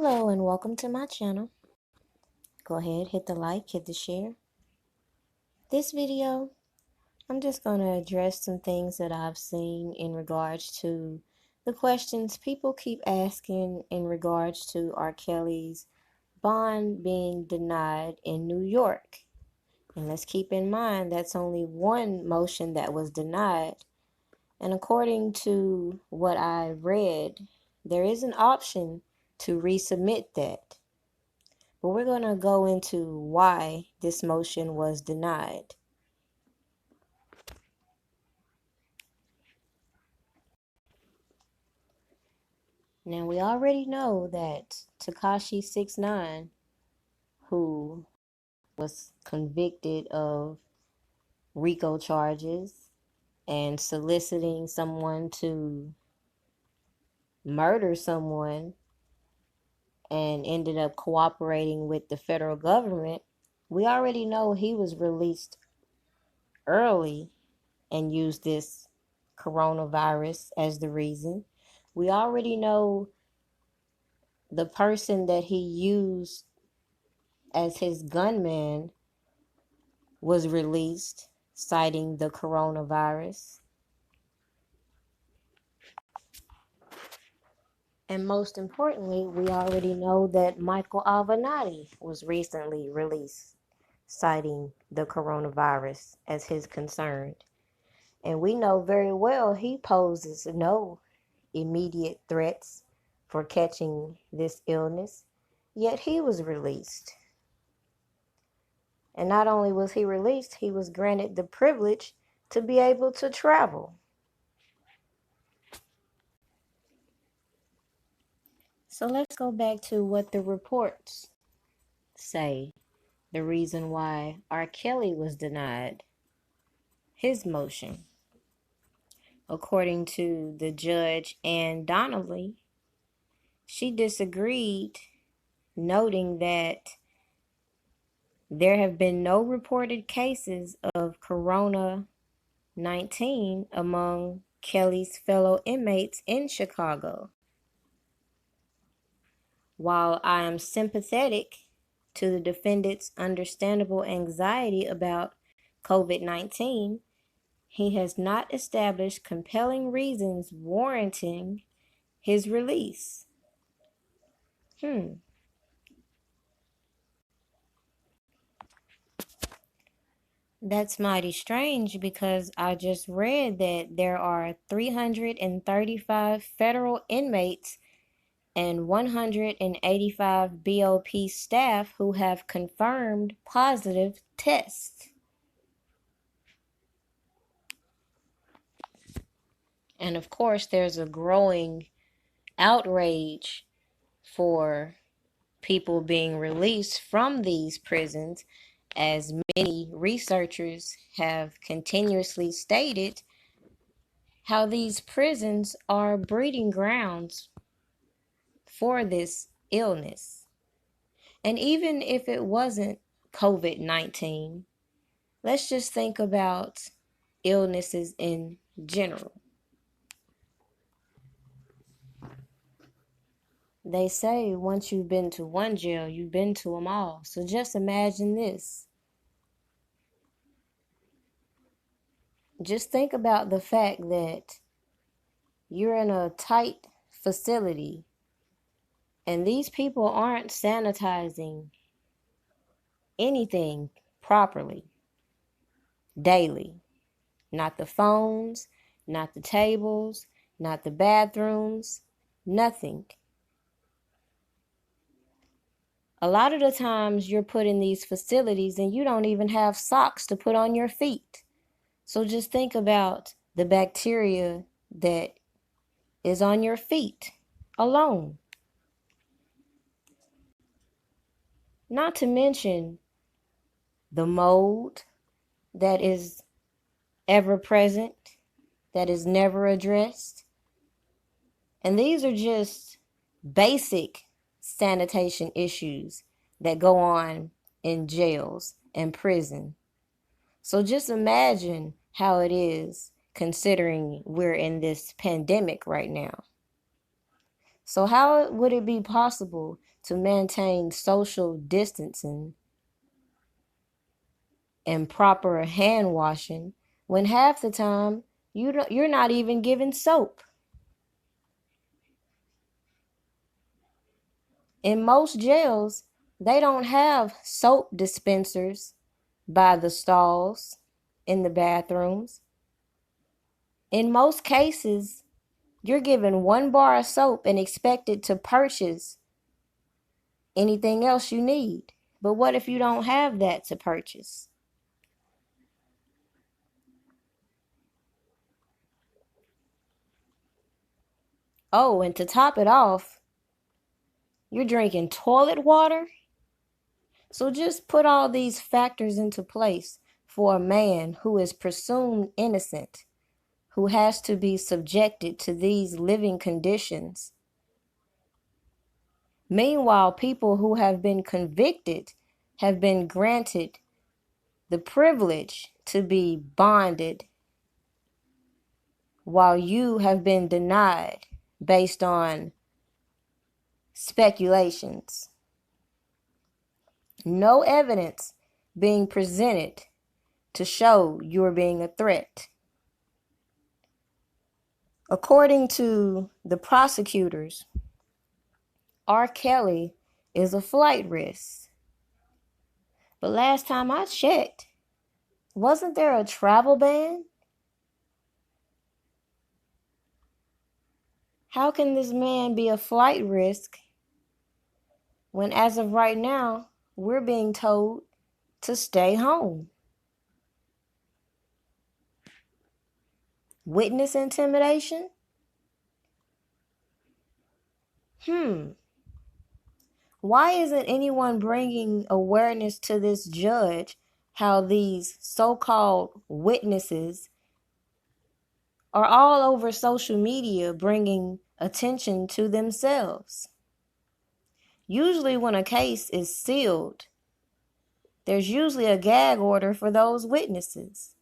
Hello and welcome to my channel. Go ahead, hit the like, hit the share. This video, I'm just going to address some things that I've seen in regards to the questions people keep asking in regards to R. Kelly's bond being denied in New York. And let's keep in mind that's only one motion that was denied. And according to what I read, there is an option to resubmit that. But we're going to go into why this motion was denied. Now, we already know that Tekashi 6ix9ine, who was convicted of RICO charges and soliciting someone to murder someone and ended up cooperating with the federal government, we already know he was released early and used this coronavirus as the reason. We already know the person that he used as his gunman was released, citing the coronavirus. And most importantly, we already know that Michael Avenatti was recently released, citing the coronavirus as his concern. And we know very well he poses no immediate threats for catching this illness, yet he was released. And not only was he released, he was granted the privilege to be able to travel. So let's go back to what the reports say, the reason why R. Kelly was denied his motion. According to the judge Ann Donnelly, she disagreed, noting that there have been no reported cases of covid-19 among Kelly's fellow inmates in Chicago. While I am sympathetic to the defendant's understandable anxiety about COVID-19, he has not established compelling reasons warranting his release. That's mighty strange because I just read that there are 335 federal inmates and 185 BOP staff who have confirmed positive tests. And of course, there's a growing outrage for people being released from these prisons, as many researchers have continuously stated how these prisons are breeding grounds for this illness. And even if it wasn't COVID-19, let's just think about illnesses in general. They say once you've been to one jail, you've been to them all. So just imagine this. Just think about the fact that you're in a tight facility and these people aren't sanitizing anything properly daily. Not the phones, not the tables, not the bathrooms, nothing. A lot of the times you're put in these facilities and you don't even have socks to put on your feet. So just think about the bacteria that is on your feet alone. Not to mention the mold that is ever present, that is never addressed. And these are just basic sanitation issues that go on in jails and prison. So just imagine how it is considering we're in this pandemic right now. So how would it be possible to maintain social distancing and proper hand washing when half the time you're not even given soap? In most jails, they don't have soap dispensers by the stalls in the bathrooms. In most cases, you're given one bar of soap and expected to purchase anything else you need. But what if you don't have that to purchase? Oh, and to top it off, you're drinking toilet water? So just put all these factors into place for a man who is presumed innocent, who has to be subjected to these living conditions. Meanwhile, people who have been convicted have been granted the privilege to be bonded, while you have been denied based on speculations. No evidence being presented to show you're being a threat. According to the prosecutors, R. Kelly is a flight risk. But last time I checked, wasn't there a travel ban? How can this man be a flight risk when, as of right now, we're being told to stay home? Witness intimidation? Why isn't anyone bringing awareness to this judge how these so-called witnesses are all over social media bringing attention to themselves? Usually when a case is sealed, there's usually a gag order for those witnesses.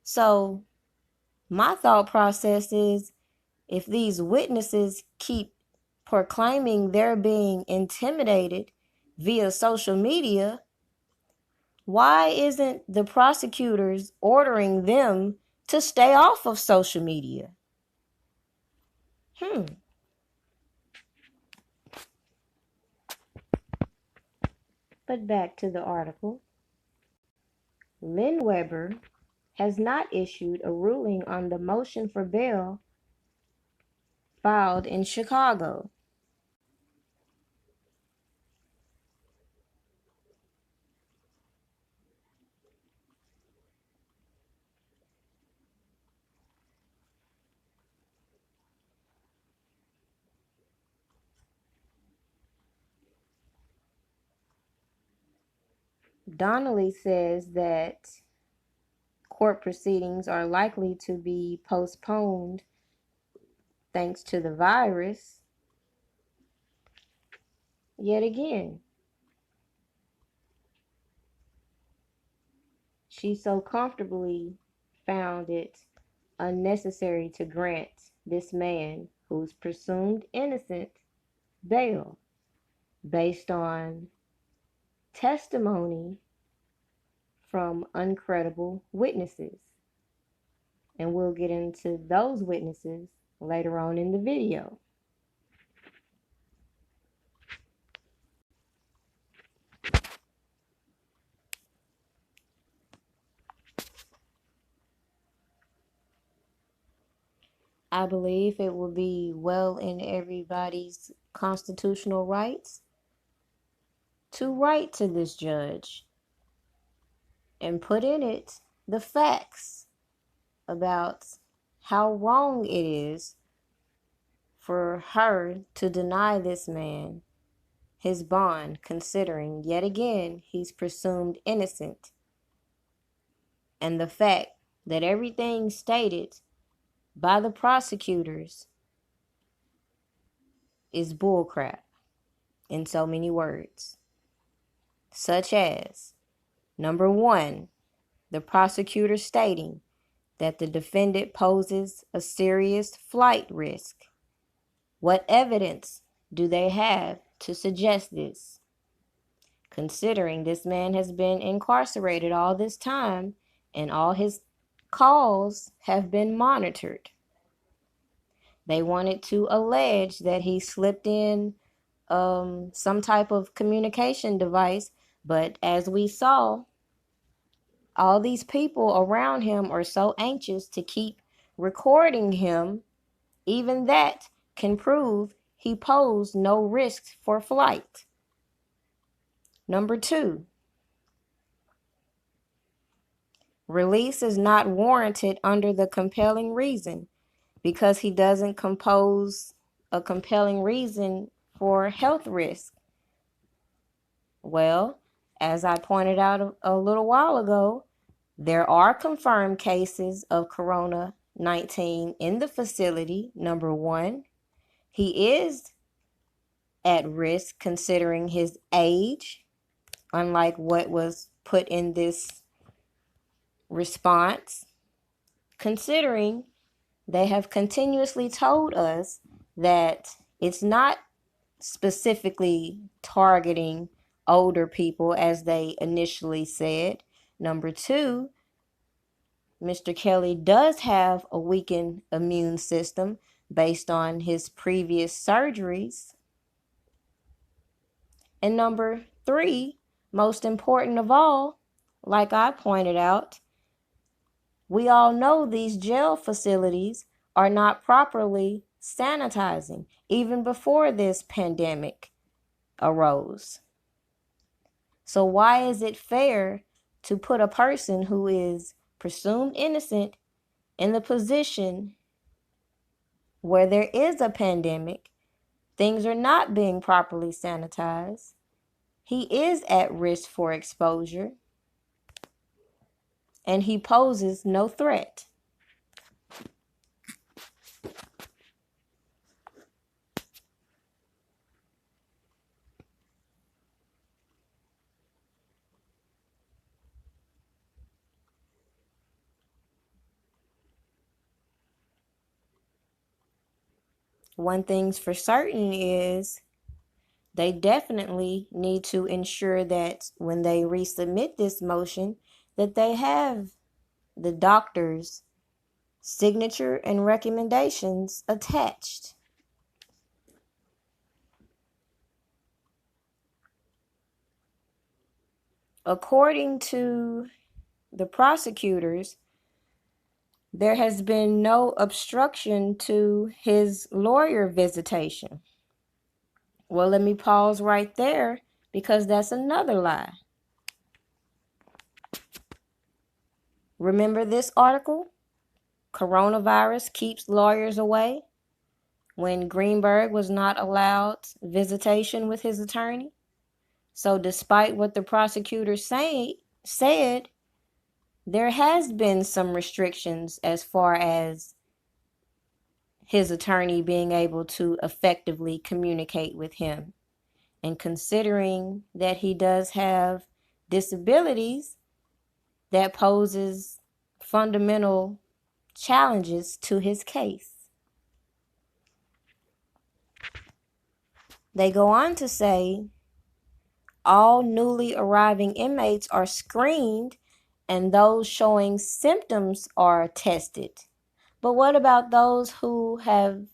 So my thought process is, if these witnesses keep proclaiming they're being intimidated via social media, why isn't the prosecutors ordering them to stay off of social media? But back to the article. Lynn Weber has not issued a ruling on the motion for bail filed in Chicago. Donnelly says that court proceedings are likely to be postponed thanks to the virus. Yet again, she so comfortably found it unnecessary to grant this man, who's presumed innocent, bail based on testimony from uncredible witnesses. And we'll get into those witnesses later on in the video. I believe it will be well in everybody's constitutional rights to write to this judge and put in it the facts about how wrong it is for her to deny this man his bond, considering yet again he's presumed innocent, and the fact that everything stated by the prosecutors is bullcrap in so many words, such as, number one, the prosecutor stating that the defendant poses a serious flight risk? What evidence do they have to suggest this? Considering this man has been incarcerated all this time and all his calls have been monitored. They wanted to allege that he slipped in some type of communication device, but as we saw, all these people around him are so anxious to keep recording him. Even that can prove he posed no risk for flight. Number 2, release is not warranted under the compelling reason because he doesn't compose a compelling reason for health risk. Well, as I pointed out a little while ago, there are confirmed cases of COVID-19 in the facility. Number 1, he is at risk considering his age, unlike what was put in this response, considering they have continuously told us that it's not specifically targeting older people as they initially said. Number 2, Mr. Kelly does have a weakened immune system based on his previous surgeries. And number 3, most important of all, like I pointed out, we all know these jail facilities are not properly sanitizing, even before this pandemic arose. So why is it fair to put a person who is presumed innocent in the position where there is a pandemic, things are not being properly sanitized, he is at risk for exposure, and he poses no threat? One thing's for certain is they definitely need to ensure that when they resubmit this motion, that they have the doctor's signature and recommendations attached. According to the prosecutors, there has been no obstruction to his lawyer visitation. Well, let me pause right there because that's another lie. Remember this article? Coronavirus keeps lawyers away, when Greenberg was not allowed visitation with his attorney. So despite what the prosecutors said, there has been some restrictions as far as his attorney being able to effectively communicate with him. And considering that he does have disabilities, that poses fundamental challenges to his case. They go on to say, all newly arriving inmates are screened and those showing symptoms are tested. But what about those who have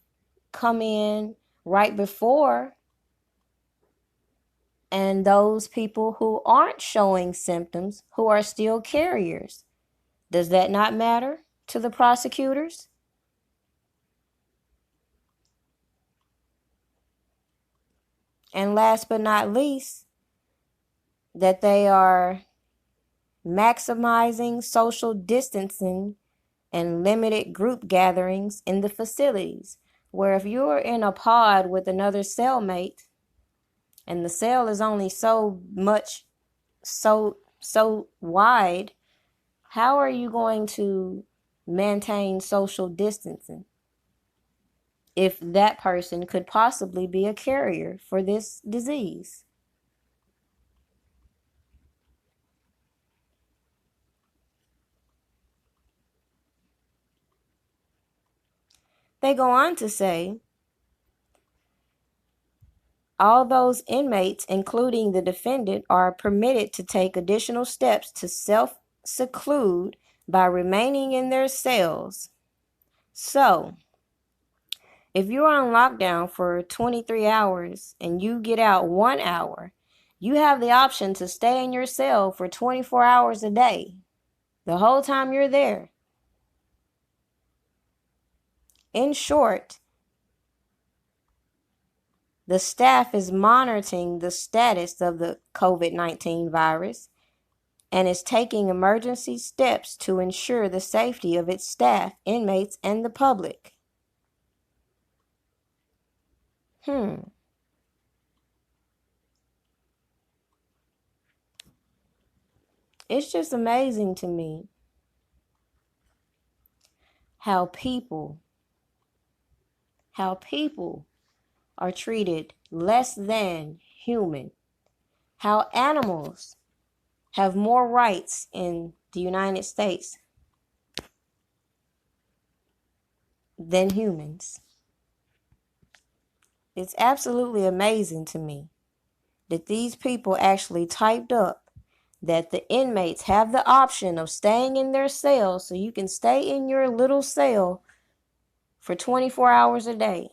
come in right before and those people who aren't showing symptoms, who are still carriers? Does that not matter to the prosecutors? And last but not least, that they are maximizing social distancing and limited group gatherings in the facilities, where if you're in a pod with another cellmate and the cell is only so wide, how are you going to maintain social distancing if that person could possibly be a carrier for this disease? They go on to say, all those inmates, including the defendant, are permitted to take additional steps to self-seclude by remaining in their cells. So, if you're on lockdown for 23 hours and you get out 1 hour, you have the option to stay in your cell for 24 hours a day, the whole time you're there. In short, the staff is monitoring the status of the COVID-19 virus and is taking emergency steps to ensure the safety of its staff, inmates, and the public. It's just amazing to me how people are treated less than human, how animals have more rights in the United States than humans. It's absolutely amazing to me that these people actually typed up that the inmates have the option of staying in their cell, so you can stay in your little cell for 24 hours a day.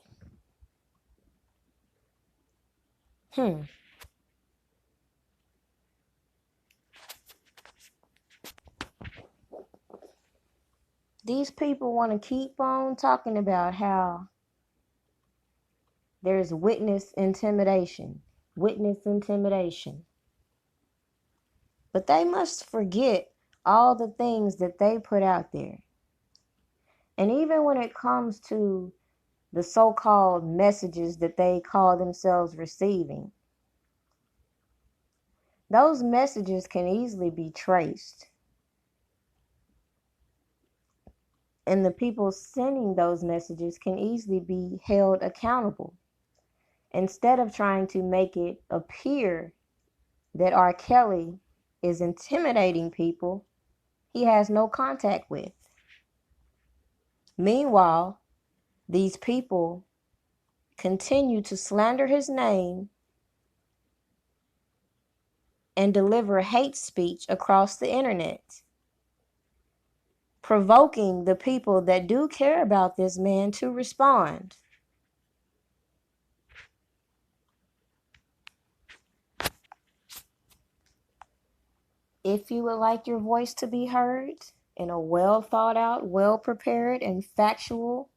These people want to keep on talking about how there's witness intimidation. But they must forget all the things that they put out there. And even when it comes to the so-called messages that they call themselves receiving, those messages can easily be traced. And the people sending those messages can easily be held accountable. Instead of trying to make it appear that R. Kelly is intimidating people he has no contact with. Meanwhile, these people continue to slander his name and deliver hate speech across the internet, provoking the people that do care about this man to respond. If you would like your voice to be heard in a well thought out, well prepared, and factual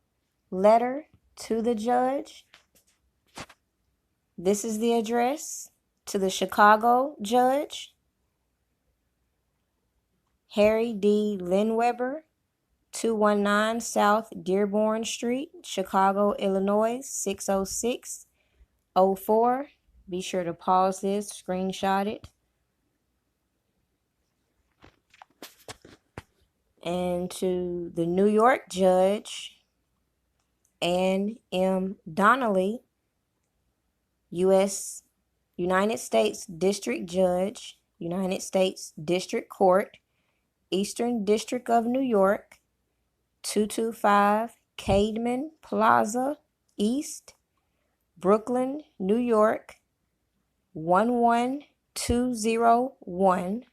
letter to the judge, this is the address: to the Chicago judge, Harry D. Linweber, 219 South Dearborn Street, Chicago, Illinois, 60604. Be sure to pause this, screenshot it. And to the New York judge, Ann M. Donnelly, United States District Judge, United States District Court, Eastern District of New York, 225 Cademan Plaza East, Brooklyn, New York, 11201.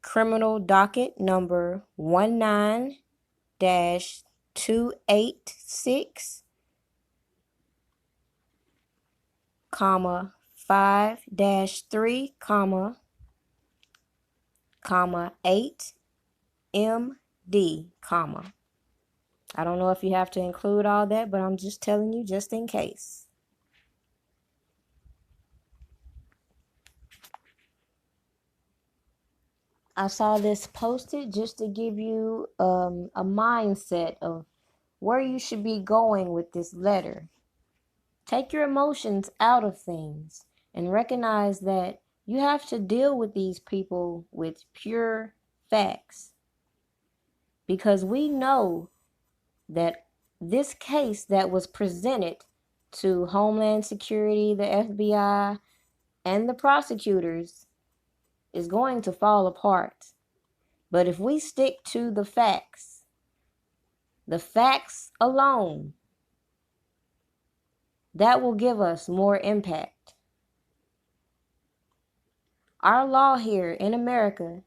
Criminal docket number 19-286, 5-3, 8 MD, I don't know if you have to include all that, but I'm just telling you just in case. I saw this posted just to give you a mindset of where you should be going with this letter. Take your emotions out of things and recognize that you have to deal with these people with pure facts. Because we know that this case that was presented to Homeland Security, the FBI, and the prosecutors is going to fall apart. But if we stick to the facts The facts alone, that will give us more impact. Our law here in America,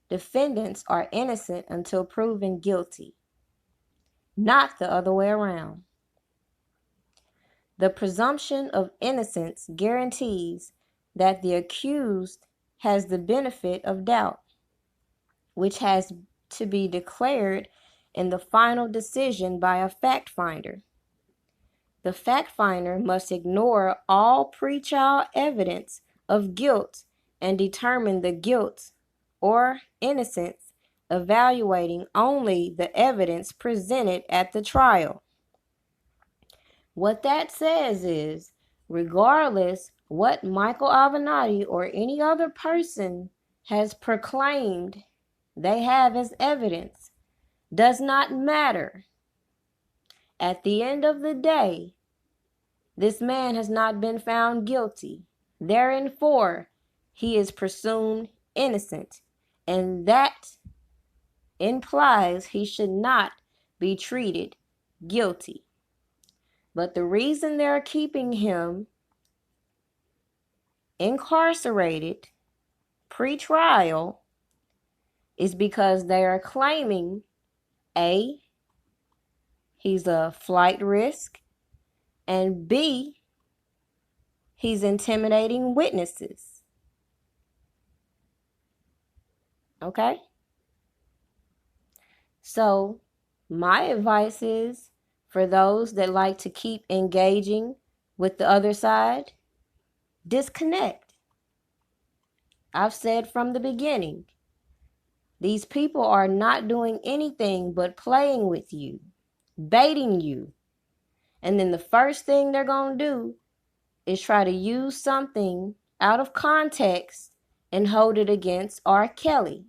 defendants are innocent until proven guilty, not the other way around. The presumption of innocence guarantees that the accused has the benefit of doubt, which has to be declared in the final decision by a fact finder. The fact finder must ignore all pretrial evidence of guilt and determine the guilt or innocence, evaluating only the evidence presented at the trial. What that says is, regardless what Michael Avenatti or any other person has proclaimed they have as evidence, does not matter. At the end of the day, this man has not been found guilty. Therefore, he is presumed innocent, and that implies he should not be treated guilty. But the reason they're keeping him incarcerated pre-trial is because they are claiming A, he's a flight risk, and B, he's intimidating witnesses. Okay? So, my advice is for those that like to keep engaging with the other side, disconnect. I've said from the beginning, these people are not doing anything but playing with you, baiting you. And then the first thing they're going to do is try to use something out of context and hold it against R. Kelly.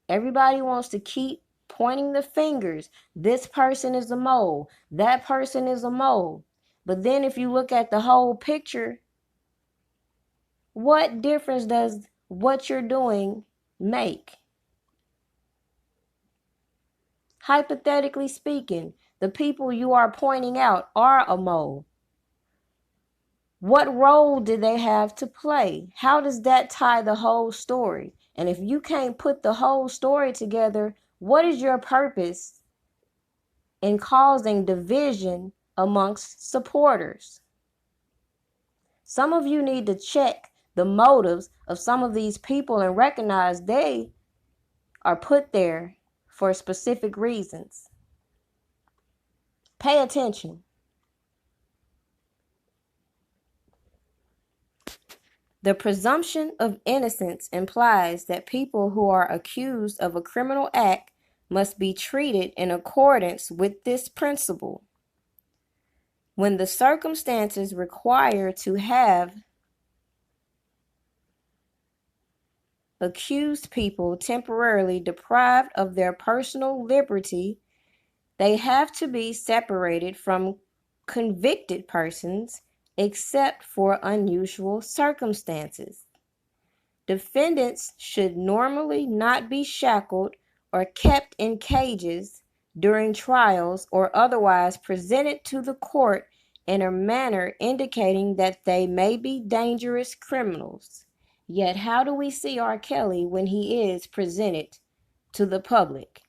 Everybody wants to keep pointing the fingers. This person is a mole. That person is a mole. But then if you look at the whole picture, what difference does what you're doing make? Hypothetically speaking, the people you are pointing out are a mole. What role did they have to play? How does that tie the whole story? And if you can't put the whole story together, what is your purpose in causing division amongst supporters? Some of you need to check the motives of some of these people and recognize they are put there for specific reasons. Pay attention. The presumption of innocence implies that people who are accused of a criminal act must be treated in accordance with this principle. When the circumstances require to have accused people temporarily deprived of their personal liberty, they have to be separated from convicted persons except for unusual circumstances. Defendants should normally not be shackled or kept in cages during trials or otherwise presented to the court in a manner indicating that they may be dangerous criminals. Yet how do we see R. Kelly when he is presented to the public?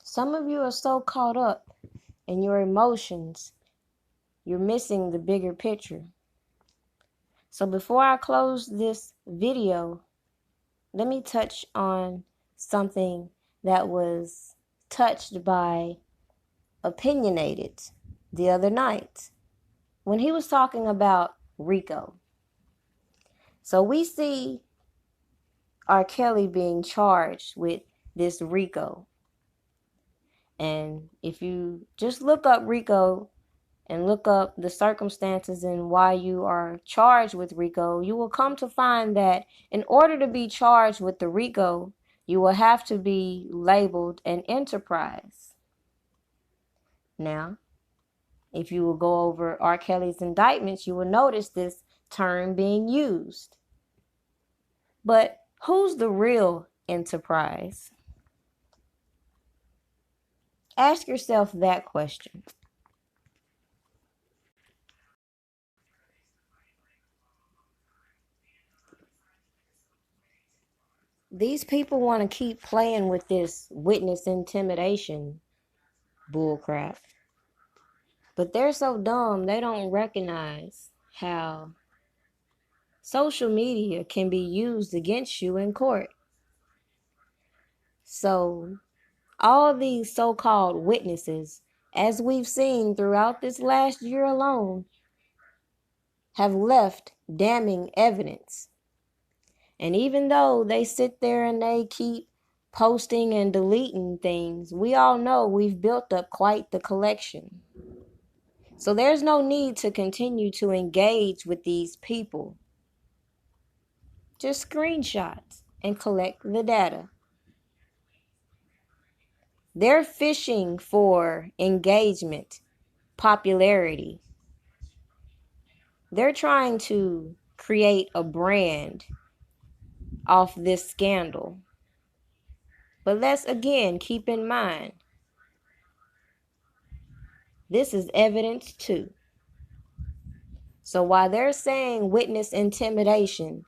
Some of you are so caught up in your emotions, you're missing the bigger picture. So before I close this video, let me touch on something that was touched by Opinionated the other night when he was talking about RICO. So we see R. Kelly being charged with this RICO. And if you just look up RICO and look up the circumstances and why you are charged with RICO, you will come to find that in order to be charged with the RICO, you will have to be labeled an enterprise. Now, If you will go over R. Kelly's indictments, you will notice this term being used. But who's the real enterprise? Ask yourself that question. These people want to keep playing with this witness intimidation bullcrap. But they're so dumb, they don't recognize how social media can be used against you in court. So all these so-called witnesses, as we've seen throughout this last year alone, have left damning evidence. And even though they sit there and they keep posting and deleting things, we all know we've built up quite the collection. So there's no need to continue to engage with these people. Just screenshots and collect the data. They're fishing for engagement, popularity. They're trying to create a brand off this scandal. But let's again keep in mind, this is evidence too. So while they're saying witness intimidation,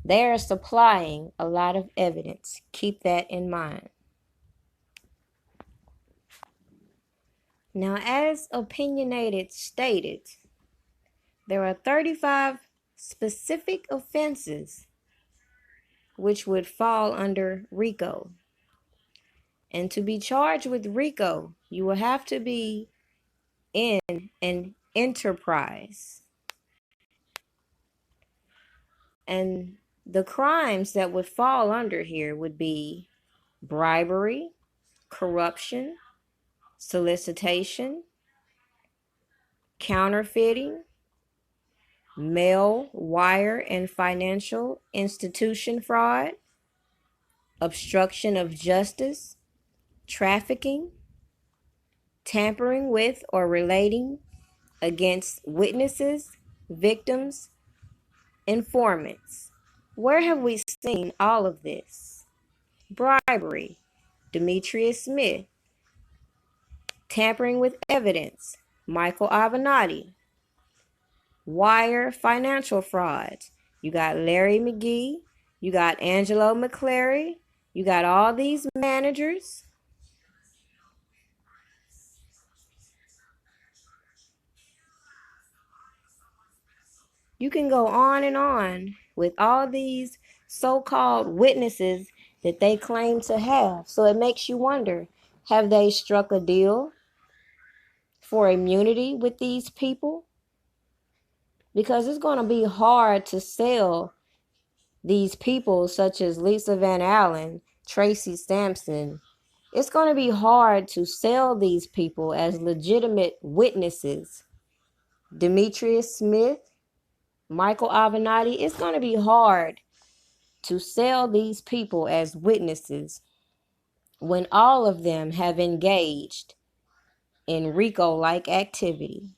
they are supplying a lot of evidence. Keep that in mind. Now, as opinionated stated, there are 35 specific offenses which would fall under RICO. And to be charged with RICO, you will have to be in an enterprise. And the crimes that would fall under here would be bribery, corruption, solicitation, counterfeiting, mail, wire, and financial institution fraud, obstruction of justice, trafficking, tampering with or relating against witnesses, victims, informants. Where have we seen all of this? Bribery, Demetrius Smith. Tampering with evidence, Michael Avenatti. Wire, financial frauds. You got Larry McGee. You got Angelo McCleary. You got all these managers. You can go on and on with all these so-called witnesses that they claim to have. So it makes you wonder, have they struck a deal for immunity with these people? Because it's going to be hard to sell these people such as Lisa Van Allen, Tracy Sampson. It's going to be hard to sell these people as legitimate witnesses. Demetrius Smith, Michael Avenatti, it's going to be hard to sell these people as witnesses when all of them have engaged in RICO-like activity.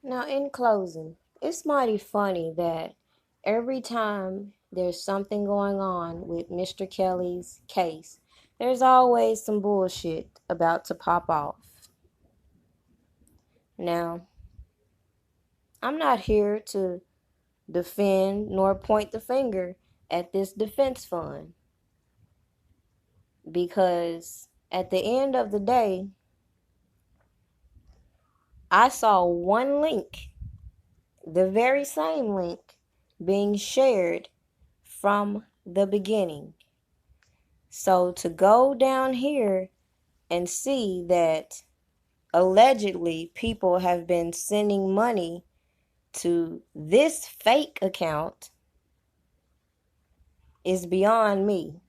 Now, in closing, it's mighty funny that every time there's something going on with Mr. Kelly's case, there's always some bullshit about to pop off. Now, I'm not here to defend nor point the finger at this defense fund, because at the end of the day, I saw one link, the very same link, being shared from the beginning. So to go down here and see that allegedly people have been sending money to this fake account is beyond me.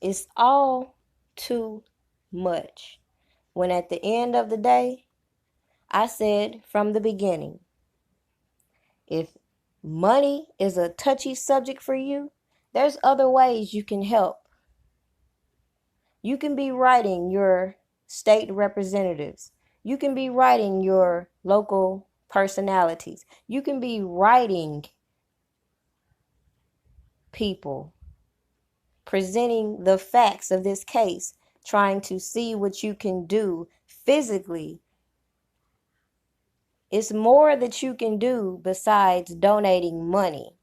It's all too much. When at the end of the day, I said from the beginning, if money is a touchy subject for you, there's other ways you can help. You can be writing your state representatives. You can be writing your local personalities. You can be writing people, presenting the facts of this case, trying to see what you can do physically. It's more that you can do besides donating money.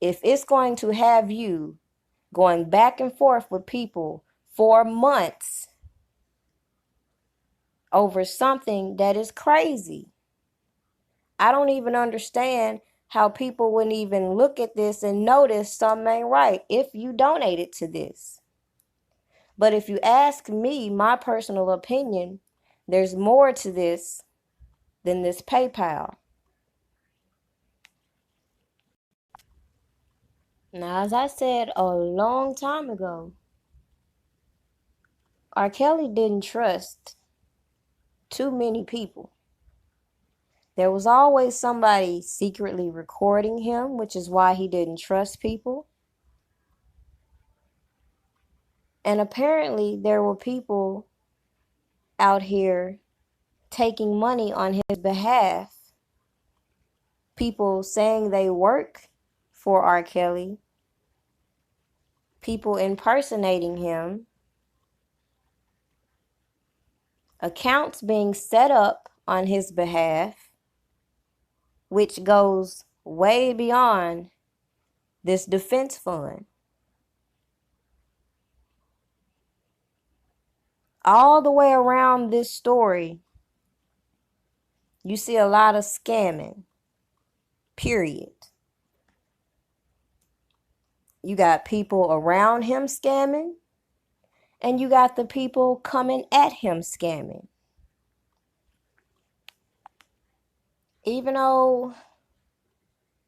If it's going to have you going back and forth with people for months over something that is crazy, I don't even understand how people wouldn't even look at this and notice something ain't right if you donated to this. But if you ask me, my personal opinion, there's more to this than this PayPal. Now, as I said a long time ago, R. Kelly didn't trust too many people. There was always somebody secretly recording him, which is why he didn't trust people. And apparently there were people out here taking money on his behalf. People saying they work for R. Kelly. People impersonating him. Accounts being set up on his behalf, which goes way beyond this defense fund. All the way around this story, you see a lot of scamming, period. You got people around him scamming, and you got the people coming at him scamming. Even old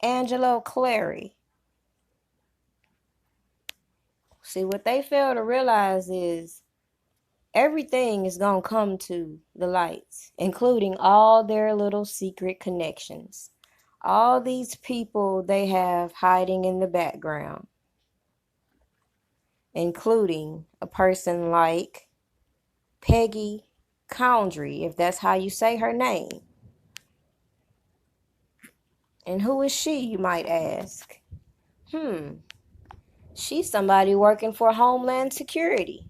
Angelo Clary. See, what they fail to realize is everything is going to come to the lights, including all their little secret connections. All these people they have hiding in the background, including a person like Peggy Coundry, if that's how you say her name. And who is she, you might ask? She's somebody working for Homeland Security.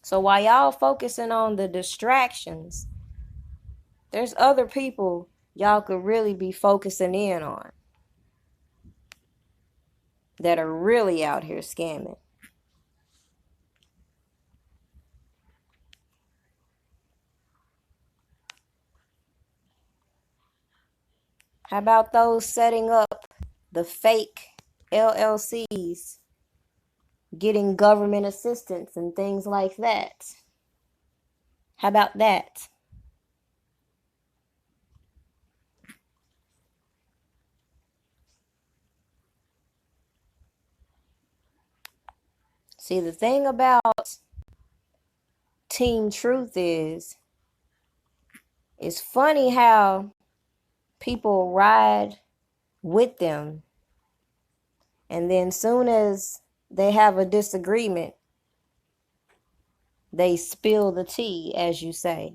So while y'all focusing on the distractions, there's other people y'all could really be focusing in on that are really out here scamming. How about those setting up the fake LLCs, getting government assistance and things like that? How about that? See, the thing about Team Truth is, it's funny how people ride with them, and then soon as they have a disagreement, they spill the tea, as you say.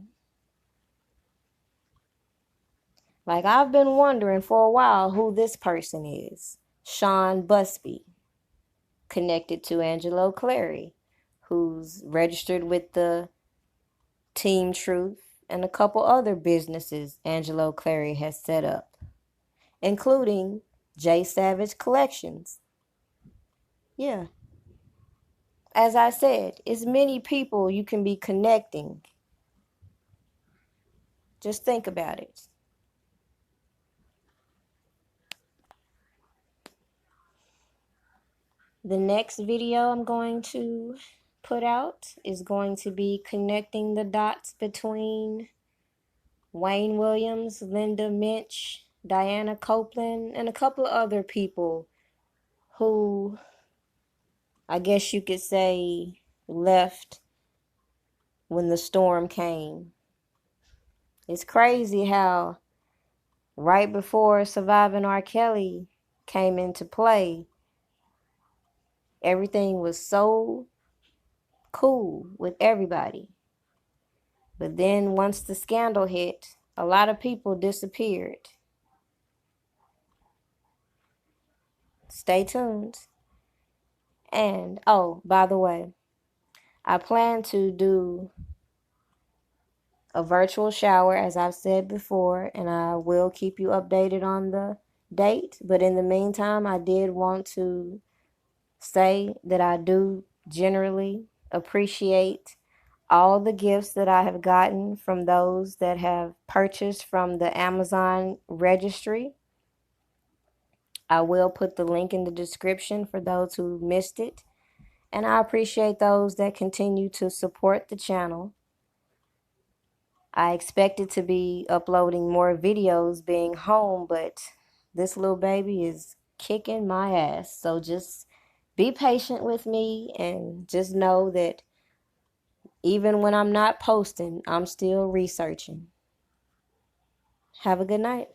Like, I've been wondering for a while who this person is. Sean Busby, connected to Angelo Clary, who's registered with the Team Truth and a couple other businesses Angelo Clary has set up, including J Savage Collections. Yeah. As I said, it's many people you can be connecting. Just think about it. The next video I'm going to put out is going to be connecting the dots between Wayne Williams, Linda Minch, Diana Copeland, and a couple of other people who, I guess you could say, left when the storm came. It's crazy how right before Surviving R. Kelly came into play, everything was so cool with everybody. But then once the scandal hit, a lot of people disappeared. Stay tuned. And, oh, by the way, I plan to do a virtual shower, as I've said before, and I will keep you updated on the date. But in the meantime, I did want to say that I do generally appreciate all the gifts that I have gotten from those that have purchased from the Amazon Registry. I will put the link in the description for those who missed it. And I appreciate those that continue to support the channel. I expected to be uploading more videos being home, but this little baby is kicking my ass. So just be patient with me and just know that even when I'm not posting, I'm still researching. Have a good night.